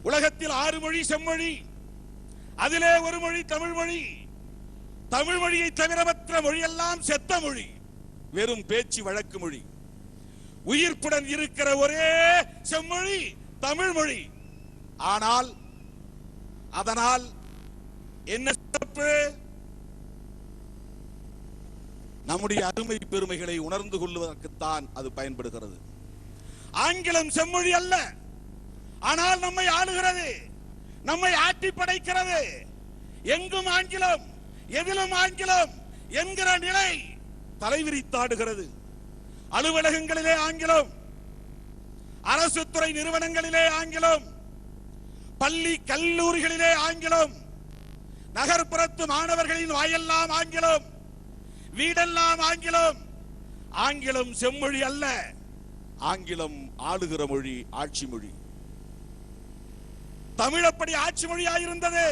உலகத்தில் 6 மொழி செம்மொழி, அதிலே ஒரு மொழி தமிழ் மொழி. தமிழ் மொழியை தவிர மற்ற மொழியெல்லாம் செத்த மொழி, வெறும் பேச்சு வழக்கு மொழி. உயிர்ப்புடன் இருக்கிற ஒரே செம்மொழி தமிழ் மொழி. ஆனால் அதனால் என்ன சிறப்பு? நம்முடைய அருமை பெருமைகளை உணர்ந்து கொள்வதற்குத்தான் அது பயன்படுகிறது. ஆங்கிலம் செம்மொழி அல்ல, ஆனால் நம்மை ஆளுகிறது, நம்மை ஆட்டி படைக்கிறது. எங்கும் ஆங்கிலம், எதிலும் ஆங்கிலம் என்கிற நிலை தலைவிரித்தாடுகிறது. அலுவலகங்களிலே ஆங்கிலம், அரசு துறை நிறுவனங்களிலே ஆங்கிலம், பள்ளி கல்லூரிகளிலே ஆங்கிலம், நகர்ப்புறத்து மாணவர்களின் வாயெல்லாம் ஆங்கிலம், வீடெல்லாம் ஆங்கிலம். ஆங்கிலம் செம்மொழி அல்ல, ஆங்கிலம் ஆளுகிற மொழி, ஆட்சி மொழி. தமிழ் அப்படி ஆட்சி மொழியாயிருந்தது.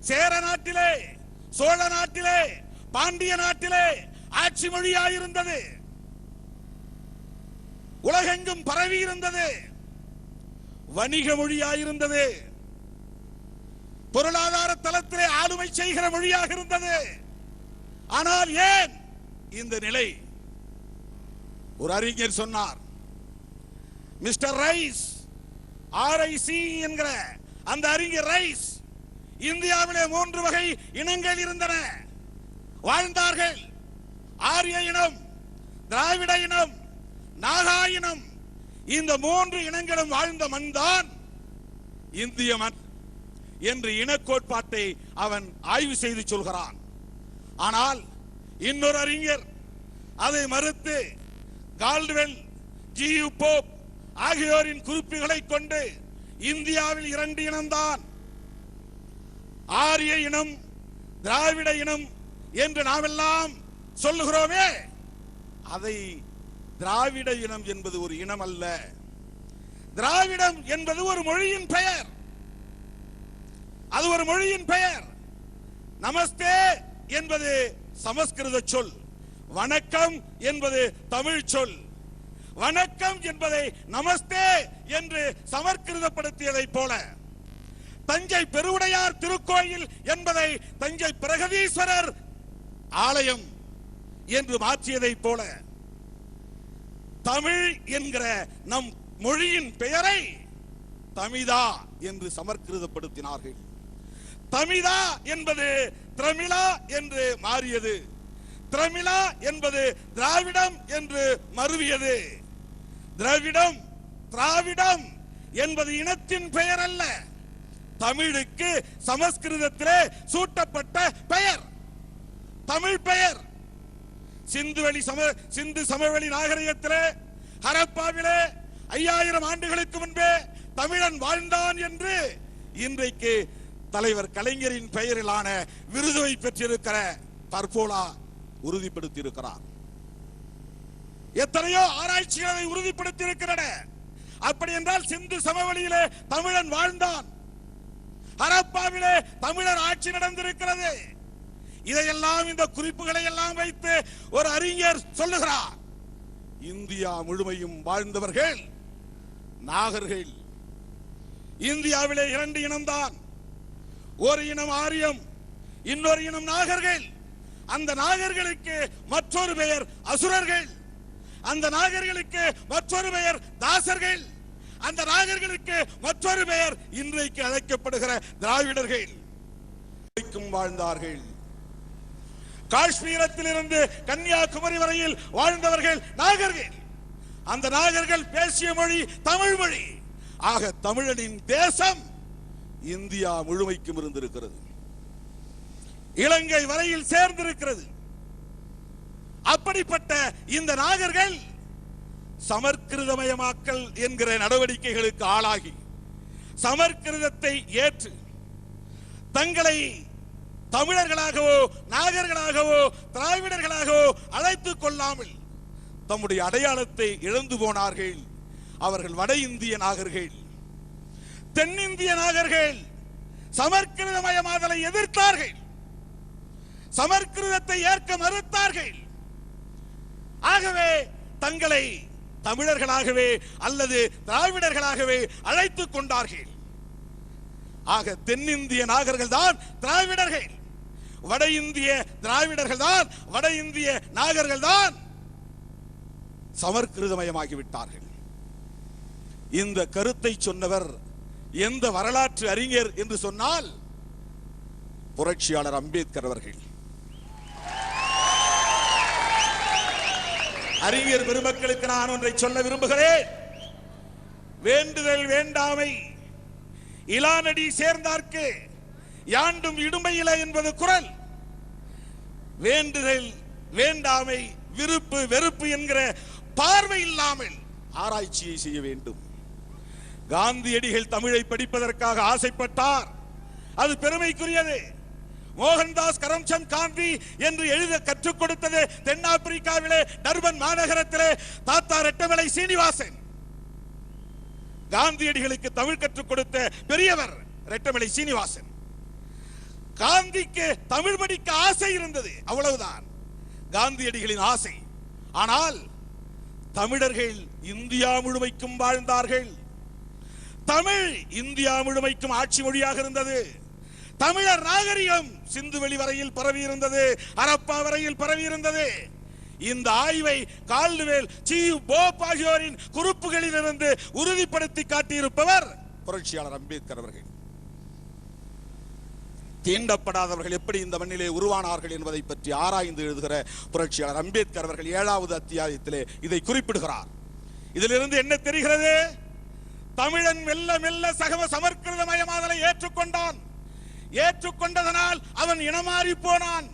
சேர நாட்டிலே, சோழ நாட்டிலே, பாண்டிய நாட்டிலே ஆட்சி மொழியாயிருந்தது. உலகெங்கும் பரவி இருந்தது. வணிக மொழியாயிருந்தது. பொருளாதார தளத்திலே ஆளுமை செய்கிற மொழியாக இருந்தது. ஆனால் ஏன் இந்த நிலை? ஒரு அறிஞர் சொன்னார், மிஸ்டர் ரைஸ், RIC என்கிற அந்த அறிஞர் ரைஸ், இந்தியாவிலே 3 வகை இனங்கள் இருந்தன, வாழ்ந்தார்கள். ஆரிய இனம், திராவிட இனம், நாகா இனம். இந்த 3 இனங்களும் வாழ்ந்த மண்தான் இந்திய மண் என்று இனக்கோட்பாட்டை அவன் ஆய்வு செய்து சொல்கிறான். ஆனால் இன்னொரு அறிஞர் அதை மறுத்து கால்ட்வெல், GU போப் ஆகியோரின் குறிப்புகளை கொண்டு இந்தியாவில் 2 இனம்தான், ஆரிய இனம், திராவிட இனம் என்று நாமெல்லாம் சொல்லுகிறோமே, அதை திராவிட இனம் என்பது ஒரு இனம் அல்ல. திராவிடம் என்பது ஒரு மொழியின் பெயர். அது ஒரு மொழியின் பெயர். நமஸ்தே என்பது சமஸ்கிருத சொல், வணக்கம் என்பது தமிழ் சொல். வணக்கம் என்பதை நமஸ்தே என்று சமஸ்கிருதப்படுத்தியதை போல, தஞ்சை பெருவுடையார் திருக்கோயில் என்பதை தஞ்சை பிரகதீஸ்வரர் ஆலயம் என்று மாற்றியதை போல, தமிழ் என்கிற நம் மொழியின் பெயரை தமிழா என்று சமஸ்கிருதப்படுத்தினார்கள். தமிழா என்பது திரமிழா என்று மாறியது. திரமிழா என்பது திராவிடம் என்று மருவியது. திராவிடம், திராவிடம் என்பது இனத்தின் பெயர் அல்ல, தமிழுக்கு சமஸ்கிருதத்திலே சூட்டப்பட்ட பெயர், தமிழ் பெயர். சிந்து சமவெளி நாகரிகத்திலே, ஹரப்பாவிலே 5000 ஆண்டுகளுக்கு முன்பே தமிழன் வாழ்ந்தான் என்று இன்றைக்கு தலைவர் கலைஞரின் பெயரிலான விருதுவை பெற்றிருக்கிற பர்போலா உறுதிப்படுத்தி இருக்கிறார். எத்தனையோ ஆராய்ச்சிகளை உறுதிப்படுத்தி இருக்கிறன. அப்படி என்றால் சிந்து சமவெளியிலே தமிழன் வாழ்ந்தான், ஹரப்பாவிலே தமிழர் ஆட்சி நடந்திருக்கிறது. இதையெல்லாம், இந்த குறிப்புகளை எல்லாம் வைத்து ஒரு அறிஞர் சொல்லுகிறார், இந்தியா முழுமையும் வாழ்ந்தவர்கள் நாகர்கள். இந்தியாவிலே 2 இனம்தான், ஒரு இனம் ஆரியம், இன்னொரு இனம் நாகர்கள். அந்த நாகர்களுக்கு மற்றொரு பெயர் அசுரர்கள், அந்த நாகர்களுக்கு மற்றொரு பெயர் தாசர்கள், அந்த நாகர்களுக்கு மற்றொரு பெயர் இன்றைக்கு அழைக்கப்படுகிற திராவிடர்கள். வாழ்ந்தார்கள். காஷ்மீரத்திலிருந்து கன்னியாகுமரி வரையில் வாழ்ந்தவர்கள் நாகர்கள். அந்த நாகர்கள் பேசிய மொழி தமிழ் மொழி. ஆக தமிழனின் தேசம் இந்தியா முழுமைக்கும் இருந்திருக்கிறது, இலங்கை வரையில் சேர்ந்திருக்கிறது. அப்படிப்பட்ட இந்த நாகர்கள் சமஸ்கிருதமயமாக்கல் என்கிற நடவடிக்கைகளுக்கு ஆளாகி சமஸ்கிருதத்தை ஏற்று தங்களை தமிழர்களாகவோ நாகர்களாகவோ திராவிடர்களாகவோ அழைத்துக் கொள்ளாமல் தம்முடைய அடையாளத்தை இழந்து போனார்கள். அவர்கள் வட இந்திய நாகர்கள், தென்னிந்திய நாகர்கள் சமஸ்கிருதமயமாதலை எதிர்த்தார்கள், சமஸ்கிருதத்தை ஏற்க மறுத்தார்கள். ஆகவே தங்களை தமிழர்களாகவே அல்லது திராவிடர்களாகவே அழைத்துக் கொண்டார்கள். ஆக தென்னிந்திய நாகர்கள் தான் திராவிடர்கள், வட இந்திய திராவிடர்கள் தான், வட இந்திய நாகர்கள் தான் சமற்கிருதமயமாகிவிட்டார்கள். இந்த கருத்தை சொன்னவர் எந்த வரலாற்று அறிஞர் என்று சொன்னால் புரட்சியாளர் அம்பேத்கர் அவர்கள். அறிஞர் பெருமக்களுக்கு நான் ஒன்றை சொல்ல விரும்புகிறேன். வேண்டுதல் வேண்டாமை இலானடி சேர்ந்தார்க்கு யாண்டும் இடுமையில என்பது குரல். வேண்டுதல் வேண்டாமை விருப்பு வெறுப்பு என்கிற பார்வை இல்லாமல் ஆராய்ச்சியை செய்ய வேண்டும். காந்தியடிகள் தமிழை படிப்பதற்காக ஆசைப்பட்டார், அது பெருமைக்குரியது. மோகன்தாஸ் கரம்சந்த் காந்தி என்று எழுத கற்றுக் கொடுத்தது தென்னாப்பிரிக்காவிலே டர்பன் மாநகரத்திலே தாத்தா ரெட்டமலை சீனிவாசன். காந்தியடிகளுக்கு தமிழ் கற்றுக் கொடுத்த பெரியவர் ரெட்டமலை சீனிவாசன். காந்திக்கு தமிழ் படிக்க ஆசை இருந்தது, அவ்வளவுதான் காந்தியடிகளின் ஆசை. ஆனால் தமிழர்கள் இந்தியா முழுமைக்கும் வாழ்ந்தார்கள். தமிழ் இந்தியா முழுமைக்கும் ஆட்சி மொழியாக இருந்தது. தமிழர் நாகரிகம் சிந்துவெளி வரையில் பரவி இருந்தது, ஹரப்பா வரையில் பரவி இருந்தது. இந்த ஆய்வை கால்டுவெல், சீவ் போப் ஆகியோரின் குறிப்புகளில் இருந்து உறுதிப்படுத்தி காட்டியிருப்பவர் புரட்சியாளர் அம்பேத்கர் அவர்கள். தீண்டப்படாதவர்கள் எப்படி இந்த மண்ணிலே உருவானார்கள் என்பதை பற்றி ஆராய்ந்து எழுதுகிற புரட்சியாளர் அம்பேத்கர் அவர்கள் 7வது அத்தியாயத்திலே இதை குறிப்பிடுகிறார். இதிலிருந்து என்ன தெரிகிறது? தமிழன் மெல்ல மெல்ல சமற்கிருதமயமாதலை ஏற்றுக்கொண்டான். ஏற்றுக்கொண்டதனால் அவன் இனமாறி போனான்.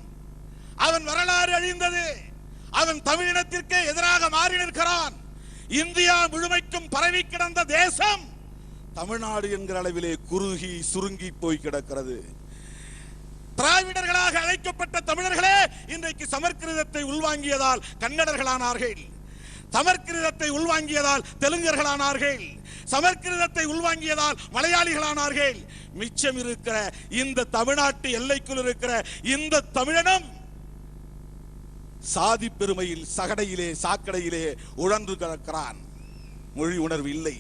அவன் வரலாறு அழிந்தது. அவன் தமிழினத்திற்கே எதிராக மாறி நிற்கிறான். இந்தியா முழுமைக்கும் பரவி கிடந்த தேசம் தமிழ்நாடு என்கிற அளவிலே குறுகி சுருங்கி போய் கிடக்கிறது. திராவிடர்களாக அழைக்கப்பட்ட தமிழர்களே இன்றைக்கு சமற்கிருதத்தை உள்வாங்கியதால் கன்னடர்களானார்கள், சமற்கிருதத்தை உள்வாங்கியதால் தெலுங்கர்களானார்கள், சமற்கிருதத்தை உள்வாங்கியதால் மலையாளிகளானார்கள். மிச்சம் இருக்கிற இந்த தமிழ்நாட்டு எல்லைக்குள் இருக்கிற இந்த தமிழனும் சாதி பெருமையில் சகடையிலே சாக்கடையிலே உழன்று கிடக்கிறான். மொழி உணர்வு இல்லை.